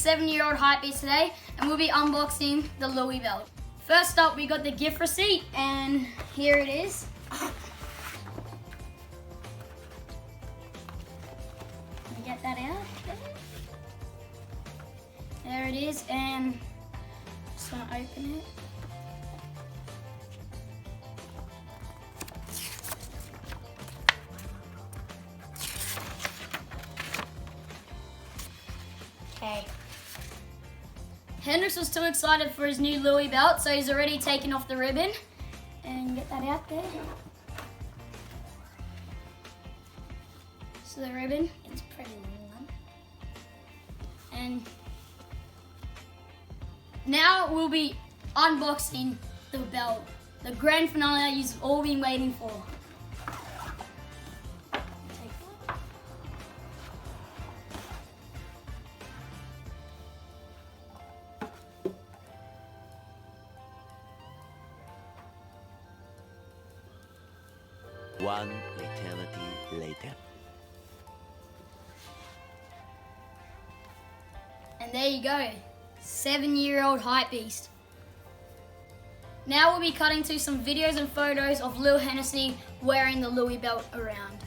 7-year-old Hypebeast today, and we'll be unboxing the Louis belt. First up, we got the gift receipt, and here it is. Let me get that out. There it is, and just want to open it. Okay. Hendrix was too excited for his new Louis belt, so he's already taken off the ribbon. And get that out there. So the ribbon is pretty long. And now we'll be unboxing the belt. The grand finale you've all been waiting for. One eternity later. And there you go, 7-year-old Hypebeast. Now we'll be cutting to some videos and photos of Lil Hennessy wearing the Louis belt around.